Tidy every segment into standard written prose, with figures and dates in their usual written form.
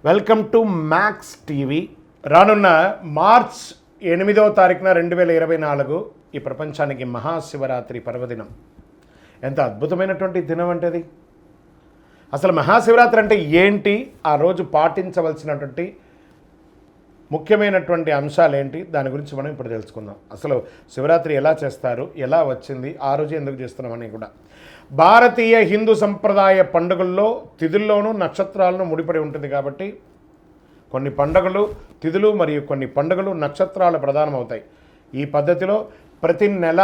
Welcome to max TV. రానున్న March 8వ తారీఖున 2024 ఈ ప్రపంచానికి మహాశివరాత్రి పర్వదినం. ఎంత అద్భుతమైనటువంటి దినం అంటే అది. అసలు మహాశివరాత్రి అంటే ఏంటి, ఆ రోజు పాటించవలసినటువంటి ముఖ్యమైనటువంటి అంశాలు ఏంటి, దాని గురించి మనం ఇప్పుడు తెలుసుకుందాం. అసలు శివరాత్రి ఎలా చేస్తారు, ఎలా వచ్చింది, ఆ రోజు ఎందుకు చేస్తున్నామని కూడా. భారతీయ హిందూ సంప్రదాయ పండుగల్లో తిథుల్లోనూ నక్షత్రాలను ముడిపడి ఉంటుంది కాబట్టి కొన్ని పండుగలు తిథులు మరియు కొన్ని పండుగలు నక్షత్రాలు ప్రధానమవుతాయి. ఈ పద్ధతిలో ప్రతి నెల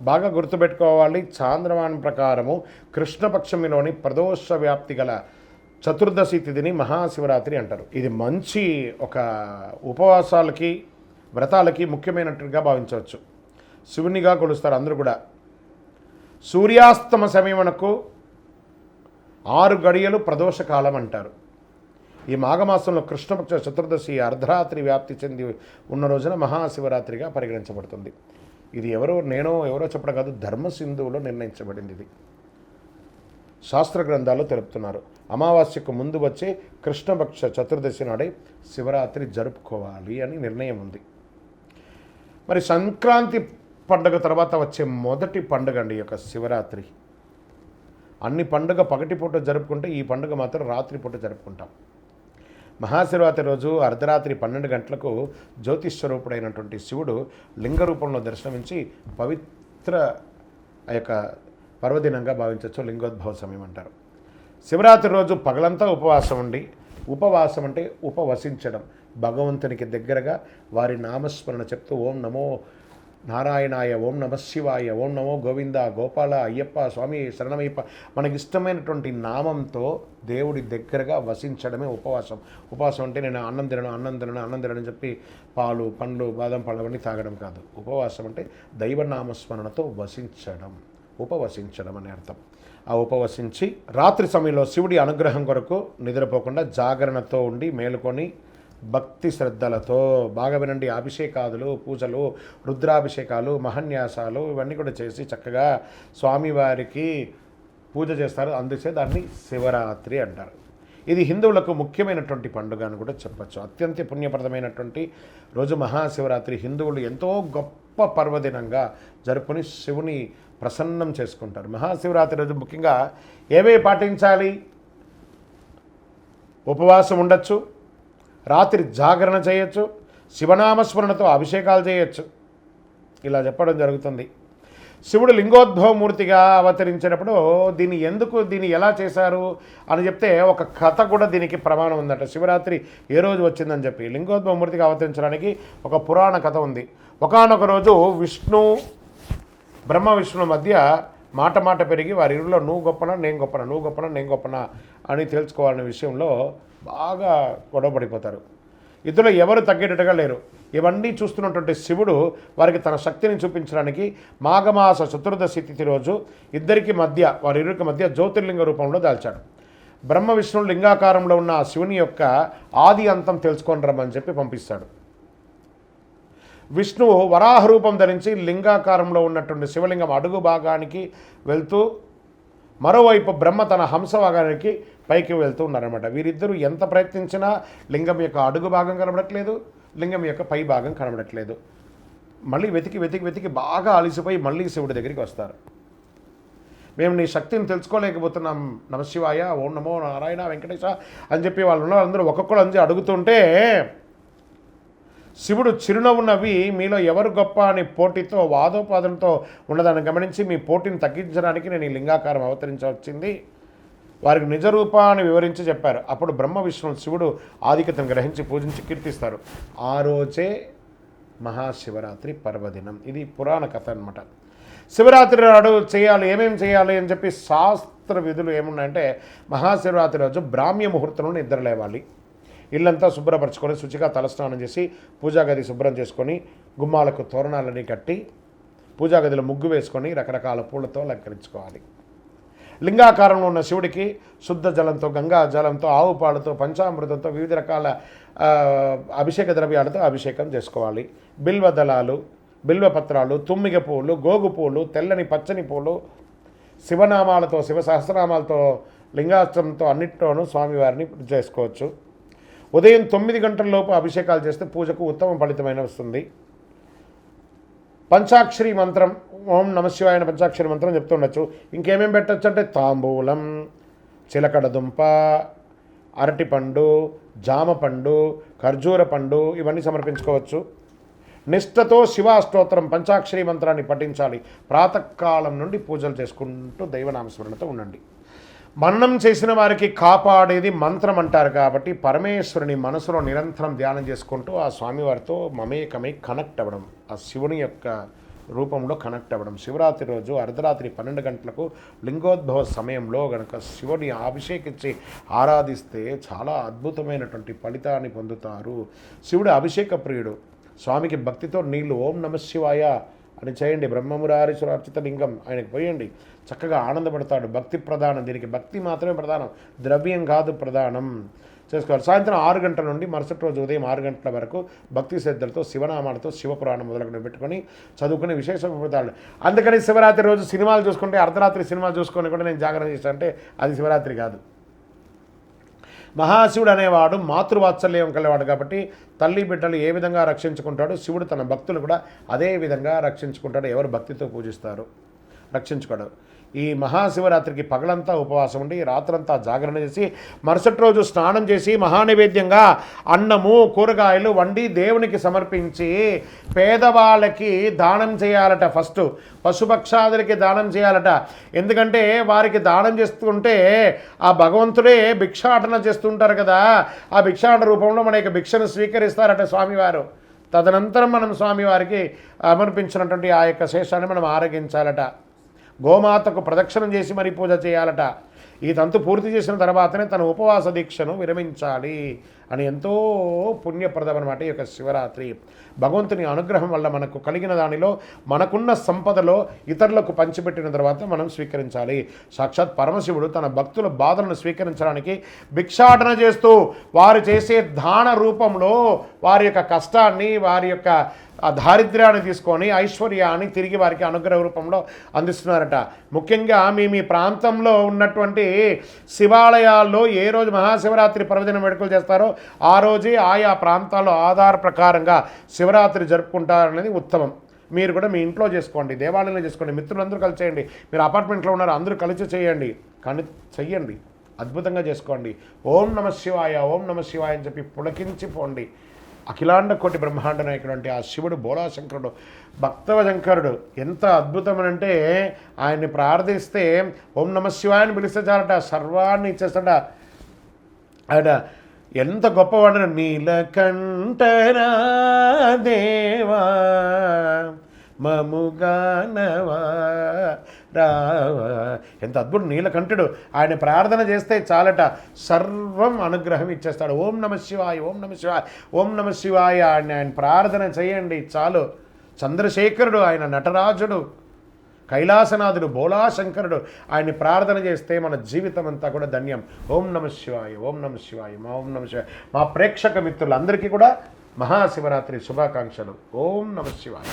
బాగా గుర్తుపెట్టుకోవాలి, చాంద్రమానం ప్రకారము కృష్ణపక్షమిలోని ప్రదోష వ్యాప్తి గల చతుర్దశి తిథిని మహాశివరాత్రి అంటారు. ఇది మంచి ఒక ఉపవాసాలకి వ్రతాలకి ముఖ్యమైనట్టుగా భావించవచ్చు. శివునిగా కొలుస్తారు అందరూ కూడా. సూర్యాస్తమ సమయమునకు 6 గడియలు ప్రదోషకాలం అంటారు. ఈ మాఘమాసంలో కృష్ణపక్ష చతుర్దశి అర్ధరాత్రి వ్యాప్తి చెంది ఉన్న రోజున మహాశివరాత్రిగా పరిగణించబడుతుంది. ఇది ఎవరో చెప్పడం కాదు, ధర్మసింధువులో నిర్ణయించబడింది. ఇది శాస్త్ర గ్రంథాల్లో తెలుపుతున్నారు. అమావాస్యకు ముందు వచ్చే కృష్ణపక్ష చతుర్దశి నాడే శివరాత్రి జరుపుకోవాలి అని నిర్ణయం ఉంది. మరి సంక్రాంతి పండుగ తర్వాత వచ్చే మొదటి పండుగ అండి యొక్క శివరాత్రి. అన్ని పండుగ పగటిపూట జరుపుకుంటే ఈ పండుగ మాత్రం రాత్రిపూట జరుపుకుంటాం. మహాశివరాత్రి రోజు అర్ధరాత్రి 12 గంటలకు జ్యోతిస్వరూపుడైనటువంటి శివుడు లింగ రూపంలో దర్శనమించి పవిత్ర ఆ యొక్క పర్వదినంగా భావించవచ్చు. లింగోద్భవ సమయం అంటారు. శివరాత్రి రోజు పగలంతా ఉపవాసం ఉండి, ఉపవాసం అంటే ఉపవసించడం, భగవంతునికి దగ్గరగా వారి నామస్మరణ చెప్తూ ఓం నమో నారాయణాయ, ఓం నమ శివాయ, ఓం నమో గోవింద, గోపాల, అయ్యప్ప, స్వామి శరణమయ్యప్ప, మనకి ఇష్టమైనటువంటి నామంతో దేవుడి దగ్గరగా వసించడమే ఉపవాసం. ఉపవాసం అంటే నేను అన్నం తినను అని చెప్పి పాలు పండ్లు బాదం పళ్ళు అవన్నీ తాగడం కాదు. ఉపవాసం అంటే దైవనామస్మరణతో ఉపవసించడం అనే అర్థం. ఆ ఉపవసించి రాత్రి సమయంలో శివుడి అనుగ్రహం కొరకు నిద్రపోకుండా జాగరణతో ఉండి మేలుకొని భక్తి శ్రద్ధలతో బాగా వినండి, అభిషేకాదులు, పూజలు, రుద్రాభిషేకాలు, మహన్యాసాలు ఇవన్నీ కూడా చేసి చక్కగా స్వామివారికి పూజ చేస్తారు. అందుచే దాన్ని శివరాత్రి అంటారు. ఇది హిందువులకు ముఖ్యమైనటువంటి పండుగ అని కూడా చెప్పచ్చు. అత్యంత పుణ్యప్రదమైనటువంటి రోజు మహాశివరాత్రి. హిందువులు ఎంతో గొప్ప పర్వదినంగా జరుపుకొని శివుని ప్రసన్నం చేసుకుంటారు. మహాశివరాత్రి రోజు ముఖ్యంగా ఏవే పాటించాలి? ఉపవాసం ఉండొచ్చు, రాత్రి జాగరణ చేయొచ్చు, శివనామస్మరణతో అభిషేకాలు చేయొచ్చు. ఇలా చెప్పడం జరుగుతుంది. శివుడు లింగోద్భవమూర్తిగా అవతరించినప్పుడు దీన్ని ఎలా చేశారు అని చెప్తే ఒక కథ కూడా దీనికి ప్రమాణం ఉందట. శివరాత్రి ఏ రోజు వచ్చిందని చెప్పి లింగోద్భవమూర్తిగా అవతరించడానికి ఒక పురాణ కథ ఉంది. ఒకానొక రోజు బ్రహ్మ విష్ణువుల మధ్య మాట పెరిగి వారి ఇరులో నువ్వు గొప్పనా నేను గొప్పనా అని తెలుసుకోవాలనే విషయంలో బాగా గొడవపడిపోతారు. ఇద్దరు ఎవరు తగ్గేటట్టుగా లేరు. ఇవన్నీ చూస్తున్నటువంటి శివుడు వారికి తన శక్తిని చూపించడానికి మాఘమాస చతుర్దశి తిథి రోజు వారిరుకి మధ్య జ్యోతిర్లింగ రూపంలో దాల్చాడు. బ్రహ్మ విష్ణువులు లింగాకారంలో ఉన్న ఆ శివుని యొక్క ఆది అంతం తెలుసుకొని రమ్మని చెప్పి పంపిస్తాడు. విష్ణువు వరాహ రూపం ధరించి లింగాకారంలో ఉన్నటువంటి శివలింగం అడుగు భాగానికి వెళ్తూ, మరోవైపు బ్రహ్మ తన హంస భాగానికి పైకి వెళ్తూ ఉన్నారన్నమాట. వీరిద్దరూ ఎంత ప్రయత్నించినా లింగం యొక్క అడుగు భాగం కనబడట్లేదు, లింగం యొక్క పై భాగం కనబడట్లేదు. మళ్ళీ వెతికి బాగా అలసిపోయి మళ్ళీ శివుడి దగ్గరికి వస్తారు. మేము నీ శక్తిని తెలుసుకోలేకపోతున్నాం, నమశివాయ, ఓం నమో నారాయణ వెంకటేశ అని చెప్పి వాళ్ళందరూ ఒక్కొక్కరు అంది అడుగుతుంటే శివుడు చిరునవ్వు నవ్వి మీలో ఎవరు గొప్ప అని పోటీతో వాదోపాదనతో ఉన్నదాన్ని గమనించి మీ పోటీని తగ్గించడానికి నేను ఈ లింగాకారం అవతరించవచ్చింది, వారికి నిజరూపాన్ని వివరించి చెప్పారు. అప్పుడు బ్రహ్మ విష్ణువులు శివుడు ఆధిక్యతను గ్రహించి పూజించి కీర్తిస్తారు. ఆ రోజే మహాశివరాత్రి పర్వదినం. ఇది పురాణ కథ అనమాట. శివరాత్రి నాడు ఏమేమి చేయాలి అని చెప్పి శాస్త్ర విధులు ఏమున్నాయంటే, మహాశివరాత్రి రోజు బ్రాహ్మ్య ముహూర్తంలో నిద్ర లేవాలి. ఇల్లంతా శుభ్రపరచుకొని శుచిగా తలస్నానం చేసి పూజాగది శుభ్రం చేసుకొని గుమ్మాలకు తోరణాలని కట్టి పూజాగదిలో ముగ్గు వేసుకొని రకరకాల పూలతో అలంకరించుకోవాలి. లింగాకారంలో ఉన్న శివుడికి శుద్ధ జలంతో, గంగా జలంతో, ఆవు పాలతో, పంచామృతంతో, వివిధ రకాల అభిషేక ద్రవ్యాలతో అభిషేకం చేసుకోవాలి. బిల్వదళాలు, బిల్వపత్రాలు, తుమ్మిగ పూలు, గోగు పూలు, తెల్లని పచ్చని పూలు, శివనామాలతో, శివ సహస్రనామాలతో, లింగాస్త్రంతో అన్నిటితోనూ స్వామివారిని చేసుకోవచ్చు. ఉదయం 9 గంటల లోపు అభిషేకాలు చేస్తే పూజకు ఉత్తమ ఫలితమైన వస్తుంది. పంచాక్షరి మంత్రం, ఓం నమశివాయ అనే పంచాక్షరి మంత్రం చెప్తుండొచ్చు. ఇంకేమేమి పెట్టచ్చు అంటే తాంబూలం, చిలకడ దుంప, అరటిపండు, జామ పండు, ఖర్జూర పండు ఇవన్నీ సమర్పించుకోవచ్చు. నిష్ఠతో శివాష్టోత్తరం పంచాక్షరి మంత్రాన్ని పఠించాలి. ప్రాతకాలం నుండి పూజలు చేసుకుంటూ దైవనామస్మరణతో ఉండండి. మననం చేసిన వారికి కాపాడేది మంత్రం అంటారు కాబట్టి పరమేశ్వరుని మనసులో నిరంతరం ధ్యానం చేసుకుంటూ ఆ స్వామివారితో మమేకమై కనెక్ట్ అవ్వడం, ఆ శివుని యొక్క రూపంలో కనెక్ట్ అవ్వడం. శివరాత్రి రోజు అర్ధరాత్రి 12 గంటలకు లింగోద్భవ సమయంలో గనక శివుని అభిషేకించి ఆరాధిస్తే చాలా అద్భుతమైనటువంటి ఫలితాన్ని పొందుతారు. శివుడు అభిషేక ప్రియుడు. స్వామికి భక్తితో నీళ్లు ఓం నమశివాయ అని చేయండి. బ్రహ్మమురారీశ్వర అర్చిత లింగం ఆయనకు పోయండి. చక్కగా ఆనందపడతాడు. భక్తి ప్రధానం, దీనికి భక్తి మాత్రమే ప్రధానం, ద్రవ్యం కాదు ప్రధానం. చేసుకోవాలి. సాయంత్రం 6 గంటల నుండి మరుసటి రోజు ఉదయం 6 గంటల వరకు భక్తి శ్రద్ధలతో శివనామాలతో శివపురాణం మొదలుకొని పెట్టుకొని చదువుకునే విశేష ఫలితాలు. అందుకని శివరాత్రి రోజు సినిమాలు చూసుకుంటే అర్ధరాత్రి సినిమాలు చూసుకొని కూడా నేను జాగరణ చేస్తాను అంటే అది శివరాత్రి కాదు. మహాశివుడు అనేవాడు మాతృవాత్సల్యం కలివాడు కాబట్టి తల్లి బిడ్డలు ఏ విధంగా రక్షించుకుంటాడో శివుడు తన భక్తులు కూడా అదే విధంగా రక్షించుకుంటాడు. ఎవరు భక్తితో పూజిస్తారు రక్షించుకోడు. ఈ మహాశివరాత్రికి పగలంతా ఉపవాసం ఉండి రాత్రంతా జాగరణ చేసి మరుసటి రోజు స్నానం చేసి మహానైవేద్యంగా అన్నము కూరగాయలు వండి దేవునికి సమర్పించి పేదవాళ్ళకి దానం చేయాలట. ఫస్ట్ పశుపక్షాదులకి దానం చేయాలట. ఎందుకంటే వారికి దానం చేస్తుంటే ఆ భగవంతుడే భిక్షాటన చేస్తుంటారు కదా, ఆ భిక్షాటన రూపంలో మన యొక్క భిక్షను స్వీకరిస్తారట స్వామివారు. తదనంతరం మనం స్వామివారికి సమర్పించినటువంటి ఆ యొక్క శేషాన్ని మనం ఆరగించాలట. గోమాతకు ప్రదక్షిణం చేసి మరీ పూజ చేయాలట. ఈ తంతు పూర్తి చేసిన తర్వాతనే తన ఉపవాస దీక్షను విరమించాలి అని ఎంతో పుణ్యప్రదం అన్నమాట ఈ యొక్క శివరాత్రి. భగవంతుని అనుగ్రహం వల్ల మనకు కలిగిన దానిలో మనకున్న సంపదలో ఇతరులకు పంచిపెట్టిన తర్వాత మనం స్వీకరించాలి. సాక్షాత్ పరమశివుడు తన భక్తుల బాధలను స్వీకరించడానికి భిక్షాటన చేస్తూ వారు చేసే దాన రూపంలో వారి యొక్క కష్టాన్ని వారి యొక్క ఆ దారిద్ర్యాన్ని తీసుకొని ఐశ్వర్యాన్ని తిరిగి వారికి అనుగ్రహ రూపంలో అందిస్తున్నారట. ముఖ్యంగా మీ ప్రాంతంలో ఉన్నటువంటి శివాలయాల్లో ఏ రోజు మహాశివరాత్రి పర్వదిన వేడుకలు చేస్తారో ఆ రోజే ఆయా ప్రాంతాల్లో ఆధార ప్రకారంగా శివరాత్రి జరుపుకుంటారనేది ఉత్తమం. మీరు కూడా మీ ఇంట్లో చేసుకోండి, దేవాలయంలో చేసుకోండి, మిత్రులందరూ కలిసి చేయండి. మీరు అపార్ట్మెంట్లో ఉన్నారు, అందరూ కలిసి చేయండి, కానీ చెయ్యండి, అద్భుతంగా చేసుకోండి. ఓం నమ శివాయ, ఓం నమ శివాయ అని చెప్పి పులకించిపోండి. అఖిలాండ కోటి బ్రహ్మాండ నాయకుడు ఆ శివుడు బోళాశంకరుడు, భక్తవశంకరుడు ఎంత అద్భుతమనంటే ఆయన్ని ప్రార్థిస్తే ఓం నమ శివాయని పిలిస్తే చాలట సర్వాన్ని ఇచ్చేస్తాడ. ఆయన ఎంత గొప్పవాడు. నీలకంఠనా దేవా మముగానవా రావా, ఎంత అద్భుతం. నీలకంఠుడు ఆయన ప్రార్థన చేస్తే చాలట సర్వం అనుగ్రహం ఇచ్చేస్తాడు. ఓం నమ శివాయ, ఓం నమ శివాయ, ఓం నమ శివాయ అని ఆయన ప్రార్థన చేయండి చాలు. చంద్రశేఖరుడు ఆయన నటరాజుడు, కైలాసనాథుడు, బోళాశంకరుడు ఆయన్ని ప్రార్థన చేస్తే మన జీవితం అంతా కూడా ధన్యం. ఓం నమ శివాయ, ఓం నమ శివాయ, ఓం నమ శివాయ. మా ప్రేక్షక మిత్రులందరికీ కూడా మహాశివరాత్రి శుభాకాంక్షలు. ఓం నమ శివాయ.